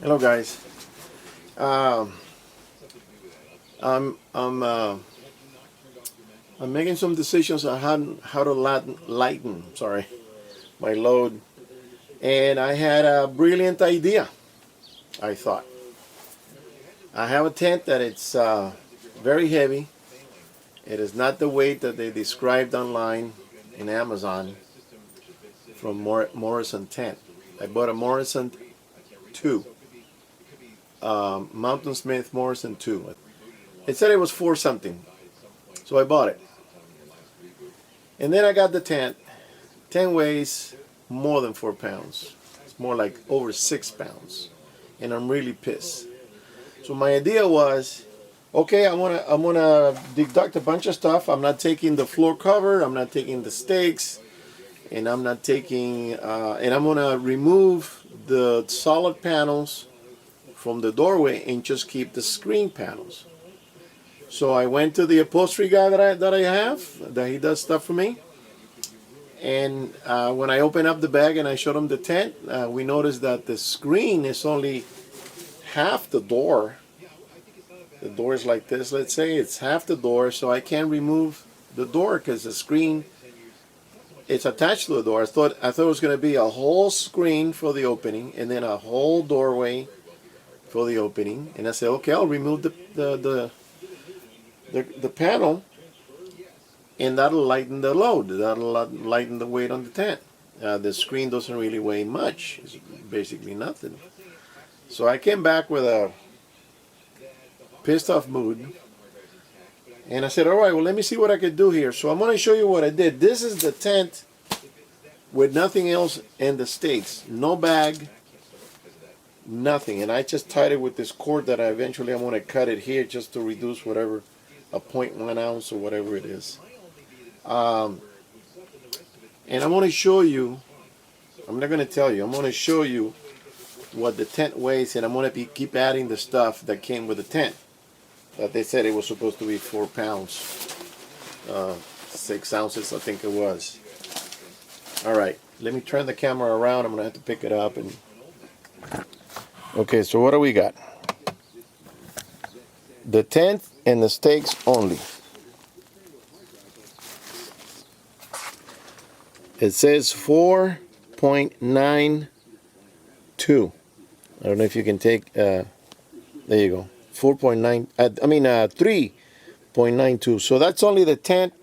Hello, guys. Um, I'm I'm uh, I'm making some decisions on how to lighten. Sorry, my load, and I had a brilliant idea. I thought I have a tent that it's very heavy. It is not the weight that they described online in Amazon from Morrison tent. I bought a Morrison 2, Mountain Smith Morrison 2. It said it was for something, so I bought it. And then I got the tent. Tent weighs more than 4 pounds. It's more like over 6 pounds. And I'm really pissed. So my idea was, okay, I'm gonna deduct a bunch of stuff. I'm not taking the floor cover, I'm not taking the stakes, and I'm not taking, and I'm gonna remove the solid panels from the doorway and just keep the screen panels. So I went to the upholstery guy that I have, that he does stuff for me. And when I opened up the bag and I showed him the tent, we noticed that the screen is only half the door. The door is like this, let's say, it's half the door, so I can't remove the door because the screen, it's attached to the door. I thought it was going to be a whole screen for the opening and then a whole doorway for the opening. And I said, okay, I'll remove the panel, and that'll lighten the load. That'll lighten the weight on the tent. The screen doesn't really weigh much. It's basically nothing. So I came back with a pissed off mood, and I said, all right, well, let me see what I could do here. So I'm going to show you what I did. This is the tent with nothing else and the stakes. No bag, nothing. And I just tied it with this cord that I'm going to cut it here just to reduce whatever, a 0.1 ounce or whatever it is. And I'm going to show you, I'm not going to tell you, I'm going to show you what the tent weighs, and I'm going to keep adding the stuff that came with the tent. That they said it was supposed to be 4 pounds, 6 ounces, I think it was. All right, let me turn the camera around. I'm going to have to pick it up. And okay, so what do we got? The tent and the stakes only. It says 4.92. I don't know if you can take, there you go. 4.9, 3.92. So that's only the tent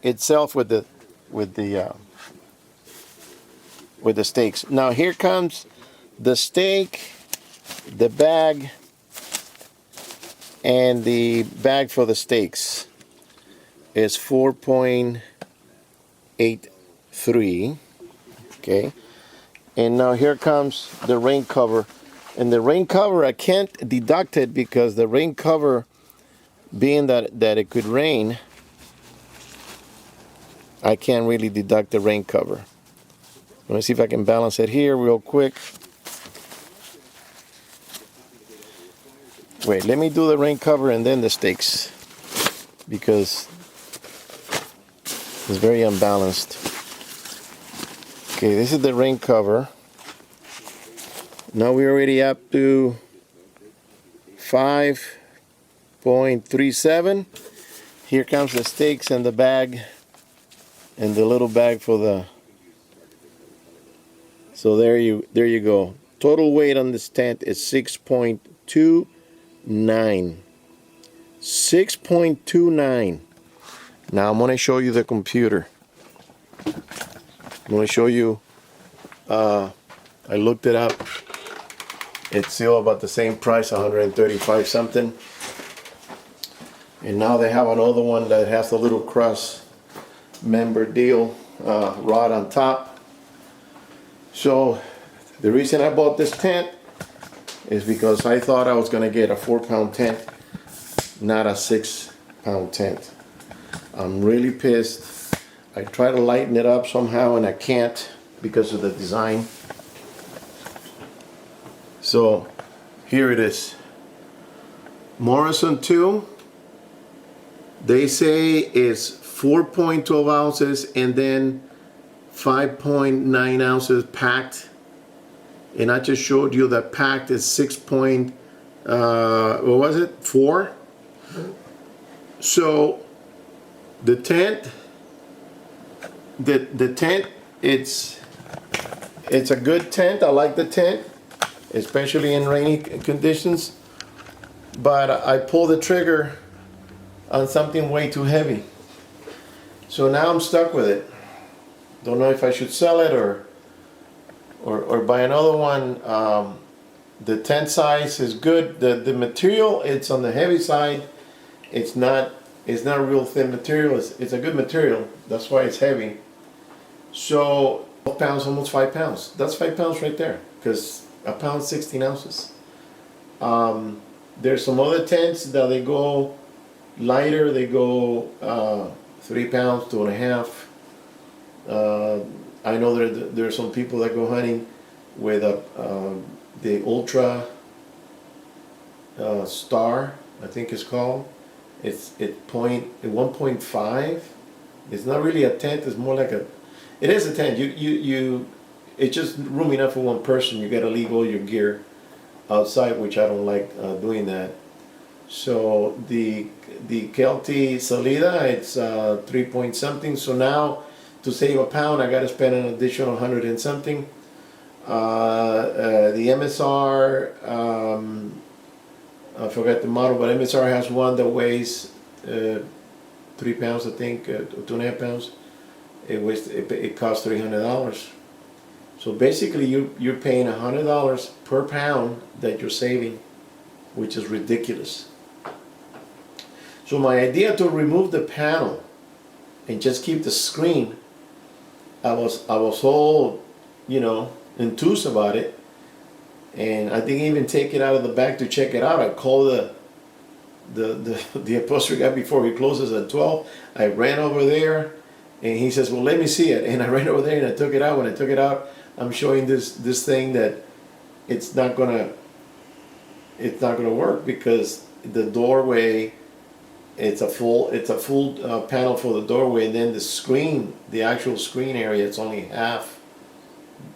itself with the stakes. Now here comes the stake, the bag, and the bag for the stakes is 4.83. Okay, and now here comes the rain cover. And the rain cover, I can't deduct it because the rain cover, being that it could rain, I can't really deduct the rain cover. Let me see if I can balance it here real quick. Wait, let me do the rain cover and then the stakes, because it's very unbalanced. Okay, this is the rain cover. Now we're already up to 5.37. Here comes the stakes and the bag, and the little bag for the. So there you go. Total weight on this tent is 6.29. 6.29. Now I'm going to show you the computer. I'm going to show you. I looked it up. It's still about the same price, 135 something. And now they have another one that has the little cross member deal rod on top. So the reason I bought this tent is because I thought I was going to get a 4-pound tent, not a 6-pound tent. I'm really pissed. I try to lighten it up somehow and I can't because of the design. So here it is. Morrison 2, they say it's 4.12 ounces and then 5.9 ounces packed and I just showed you that packed is 6 point, what was it, 4? So the tent, the tent, it's a good tent. I like the tent, especially in rainy conditions. But I pulled the trigger on something way too heavy. So now I'm stuck with it. Don't know if I should sell it or buy another one. The tent size is good. The material, it's on the heavy side. It's not real thin material. It's a good material. That's why it's heavy. So 12 pounds, almost 5 pounds. That's 5 pounds right there, because a pound 16 ounces. There's some other tents that they go lighter. They go 3 pounds, 2.5. I know there are some people that go hunting with the Ultra Star, I think it's called. It's 1.5. It's not really a tent. It's more like it is a tent. It's just room enough for one person. You got to leave all your gear outside, which I don't like doing that. So the Kelty Salida, it's 3 point something. So now to save a pound, I got to spend an additional 100 and something. The MSR, I forgot the model, but MSR has one that weighs 3 pounds, I think, 2.5 pounds. It costs $300. So basically, you're paying $100 per pound that you're saving, which is ridiculous. So my idea to remove the panel and just keep the screen, I was all, enthused about it, and I didn't even take it out of the bag to check it out. I called the upholstery guy before he closes at 12. I ran over there, and he says, "Well, let me see it." And I ran over there and I took it out. When I took it out, I'm showing this thing that it's not gonna work, because the doorway, it's a full panel for the doorway, and then the actual screen area, it's only half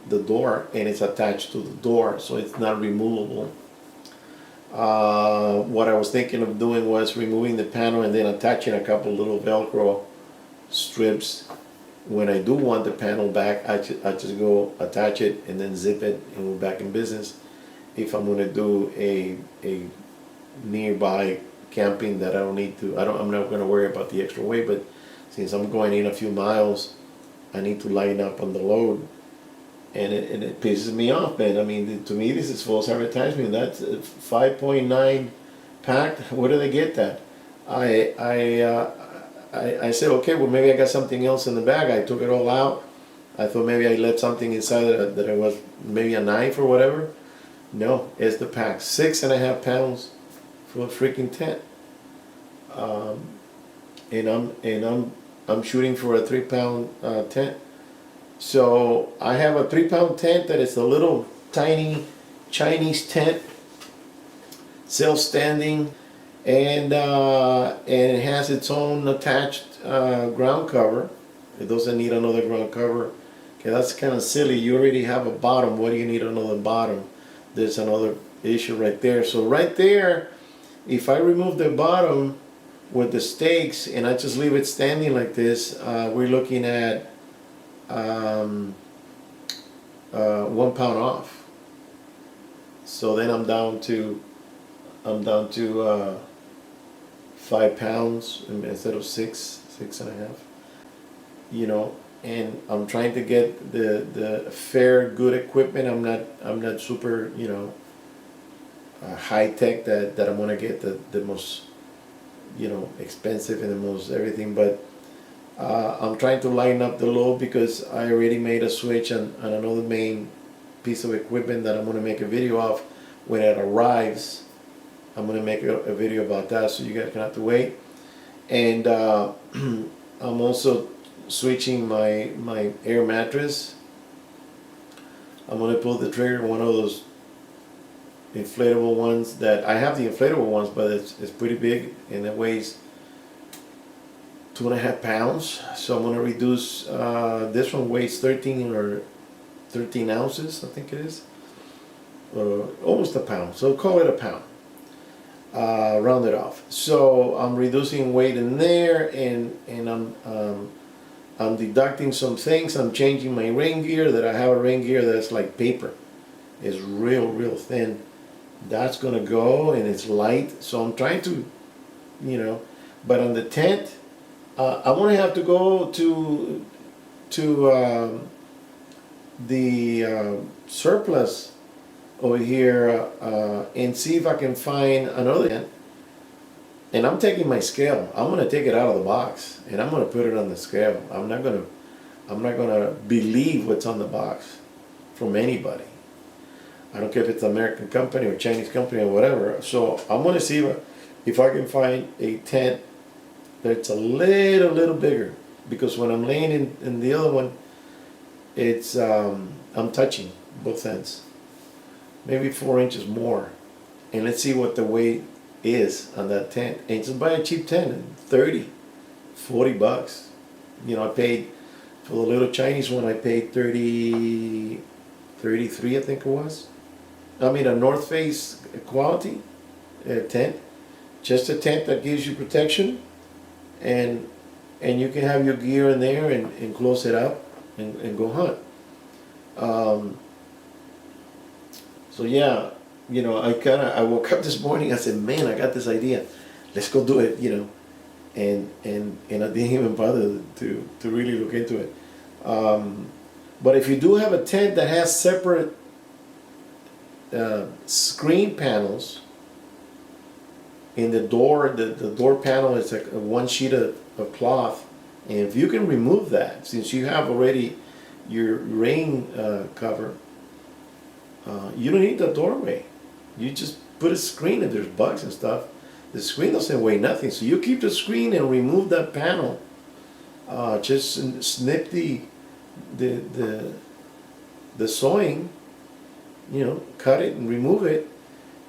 the door, and it's attached to the door, so it's not removable. What I was thinking of doing was removing the panel and then attaching a couple little Velcro strips. When I do want the panel back, I just go attach it and then zip it, and we're back in business. If I'm going to do a nearby camping that I don't need to, I'm not going to worry about the extra weight, but since I'm going in a few miles, I need to line up on the load, and it pisses me off, man. I mean, to me, this is false advertisement. That's 5.9 packed. Where do they get that? I said, okay, well, maybe I got something else in the bag. I took it all out. I thought maybe I left something inside that it was maybe a knife or whatever. No, it's the pack. 6.5 pounds for a freaking tent. And I'm shooting for a 3 pound tent. So I have a 3 pound tent that is a little tiny Chinese tent, self-standing, and it has its own attached ground cover. It doesn't need another ground cover. Okay, that's kind of silly. You already have a bottom. What do you need another bottom? There's another issue right there. So right there, if I remove the bottom with the stakes and I just leave it standing like this, we're looking at 1 pound off. So then I'm down to 5 pounds instead of 6.5. And I'm trying to get the fair, good equipment. I'm not super, high tech that I'm gonna get the most, expensive and the most everything. But I'm trying to line up the load, because I already made a switch on another main piece of equipment that I'm gonna make a video of when it arrives. I'm gonna make a video about that, so you guys can have to wait. And I'm also switching my air mattress. I'm gonna pull the trigger on one of those inflatable ones that I have. The inflatable ones, but it's pretty big and it weighs 2.5 pounds. So I'm gonna reduce. This one weighs 13 ounces, I think it is. almost a pound. So call it a pound. Round it off. So I'm reducing weight in there, and I'm deducting some things. I'm changing my rain gear. That I have a rain gear that's like paper. It's real thin. That's gonna go, and it's light. So I'm trying to, but on the tent, I want to have to go to the surplus over here and see if I can find another tent. And I'm taking my scale. I'm gonna take it out of the box and I'm gonna put it on the scale. I'm not gonna believe what's on the box from anybody. I don't care if it's an American company or Chinese company or whatever. So I'm gonna see if I can find a tent that's a little bigger, because when I'm laying in the other one, it's I'm touching both ends, maybe 4 inches more, and let's see what the weight is on that tent. And just buy a cheap tent, $30-40. I paid for the little Chinese one. I paid 33, I think it was. I mean, a North Face quality tent, just a tent that gives you protection, and you can have your gear in there and close it up and go hunt. So yeah, I woke up this morning. I said, man, I got this idea. Let's go do it. And I didn't even bother to really look into it. But if you do have a tent that has separate screen panels in the door, the door panel is like one sheet of cloth, and if you can remove that, since you have already your rain cover, you don't need the doorway. You just put a screen. If there's bugs and stuff, the screen doesn't weigh nothing, so you keep the screen and remove that panel. Just snip the sewing, cut it and remove it,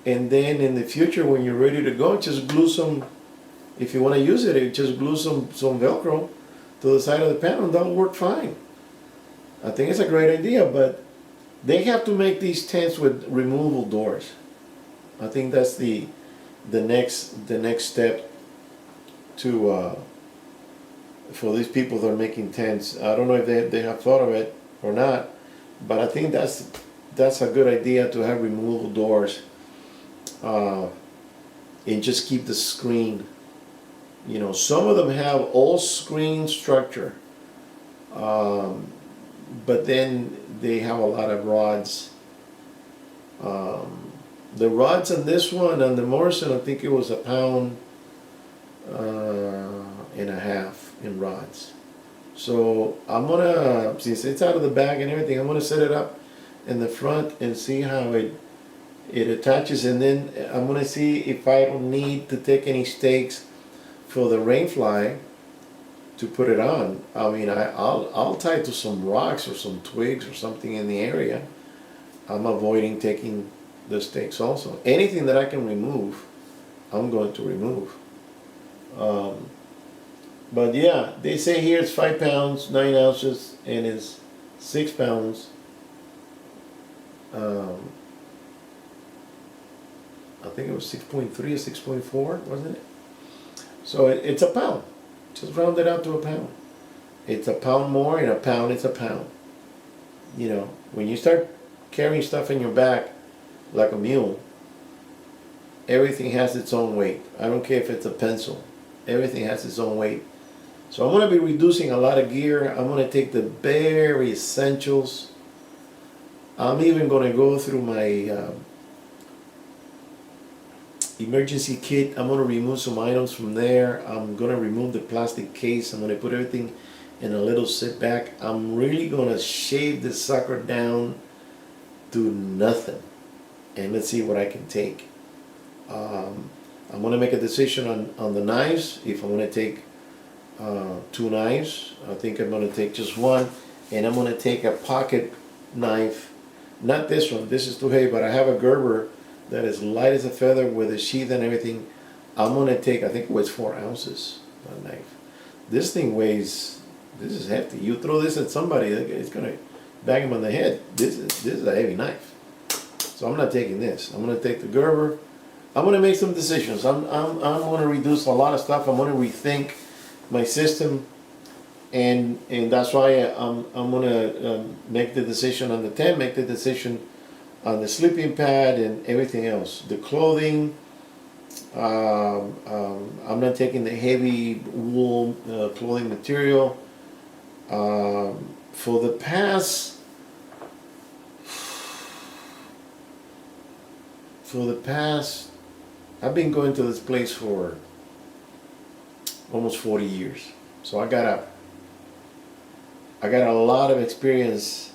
and then in the future when you're ready to go, just glue some, if you want to use it, just glue some Velcro to the side of the panel, and that'll work fine. I think it's a great idea, but they have to make these tents with removable doors. I think that's the next step to for these people that are making tents. I don't know if they have thought of it or not, but I think that's a good idea, to have removable doors, and just keep the screen. Some of them have all screen structure, but then they have a lot of rods. The rods on this one, on the Morrison, I think it was 1.5 pounds in rods. So I'm gonna, since it's out of the bag and everything, I'm gonna set it up in the front and see how it attaches, and then I'm gonna see if I don't need to take any stakes for the rainfly to put it on. I mean, I'll tie it to some rocks or some twigs or something in the area. I'm avoiding taking the stakes also. Anything that I can remove, I'm going to remove. But yeah, they say here it's 5 pounds, 9 ounces, and it's 6 pounds. I think it was 6.3 or 6.4, wasn't it? So it's a pound. Just round it out to a pound. It's a pound more, and a pound is a pound. When you start carrying stuff in your back like a mule, everything has its own weight. I don't care if it's a pencil. Everything has its own weight. So I'm going to be reducing a lot of gear. I'm going to take the very essentials. I'm even going to go through my emergency kit. I'm going to remove some items from there. I'm going to remove the plastic case. I'm going to put everything in a little sit back. I'm really going to shave this sucker down to nothing, and let's see what I can take. I'm going to make a decision on the knives. If I'm going to take 2 knives, I think I'm going to take just one, and I'm going to take a pocket knife. Not this one. This is too heavy, but I have a Gerber that is light as a feather with a sheath and everything. I'm going to take, I think it weighs 4 ounces, that knife. This thing weighs, this is hefty. You throw this at somebody, it's going to bang them on the head. This is a heavy knife. So I'm not taking this. I'm gonna take the Gerber. I'm gonna make some decisions. I'm gonna reduce a lot of stuff. I'm gonna rethink my system, and that's why I'm gonna make the decision on the tent, make the decision on the sleeping pad and everything else. The clothing. I'm not taking the heavy wool clothing material. For the past. I've been going to this place for almost 40 years. So I got a lot of experience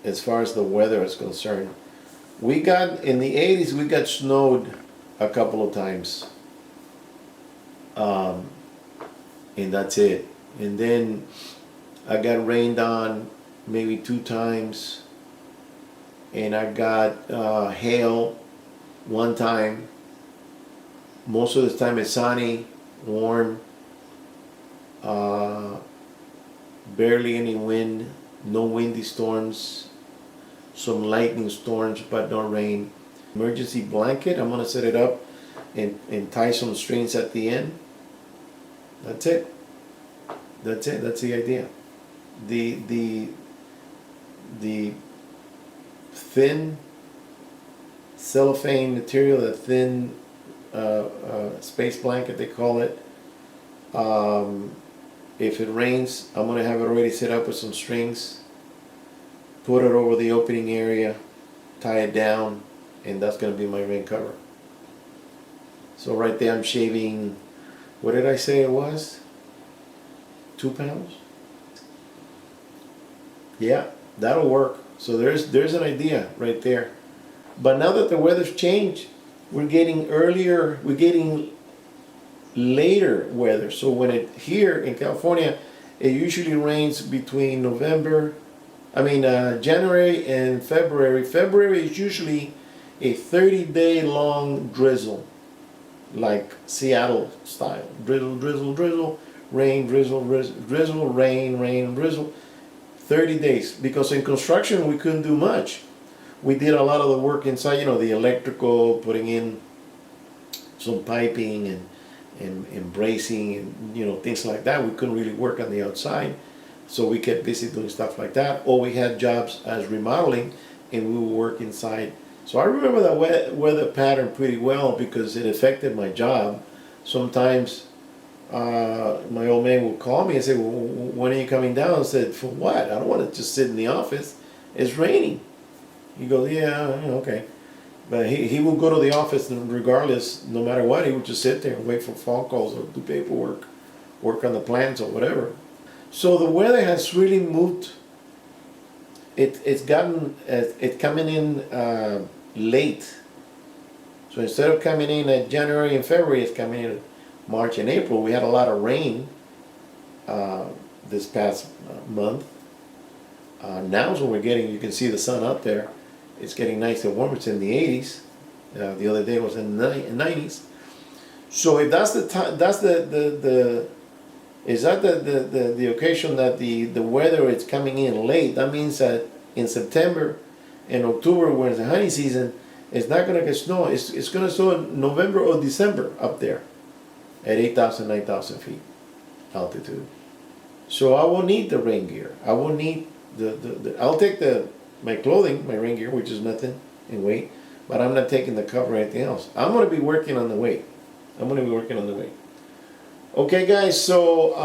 as far as the weather is concerned. We got, in the 80s, we got snowed a couple of times. And that's it. And then I got rained on maybe 2 times. And I got hail 1 time. Most of the time it's sunny, warm, barely any wind, no windy storms, some lightning storms, but no rain. Emergency blanket, I'm gonna set it up and tie some strings at the end. That's it. That's it. That's the idea. The thin cellophane material, the thin space blanket they call it. If it rains, I'm gonna have it already set up with some strings, put it over the opening area, tie it down, and that's gonna be my rain cover. So right there I'm shaving, what did I say it was? 2 pounds? Yeah, that'll work. So there's an idea right there. But now that the weather's changed, we're getting later weather. So when here in California, it usually rains between January and February. February is usually a 30-day long drizzle, like Seattle style. Drizzle, drizzle, drizzle, rain, drizzle, drizzle, rain, rain, drizzle. 30 days. Because in construction we couldn't do much. We did a lot of the work inside, the electrical, putting in some piping and bracing and things like that. We couldn't really work on the outside, so we kept busy doing stuff like that. Or we had jobs as remodeling, and we would work inside. So I remember that weather pattern pretty well because it affected my job. Sometimes my old man would call me and say, "Well, when are you coming down?" I said, "For what? I don't want to just sit in the office. It's raining." He goes, "Yeah, okay." But he would go to the office, and regardless, no matter what, he would just sit there and wait for phone calls or do paperwork, work on the plans or whatever. So the weather has really moved. It's coming in late. So instead of coming in at January and February, it's coming in March and April. We had a lot of rain this past month. Now is when we're getting, you can see the sun up there. It's getting nice and warm. It's in the 80s. The other day it was in the 90s. So if that's the time, that's the occasion that the weather is coming in late, that means that in September and October, when it's the honey season, it's not going to get snow. It's going to snow in November or December up there at 8,000, 9,000 feet altitude. So I will need the rain gear. I will need I'll take my clothing, my rain gear, which is nothing in weight, but I'm not taking the cover or anything else. I'm going to be working on the weight. Okay, guys, so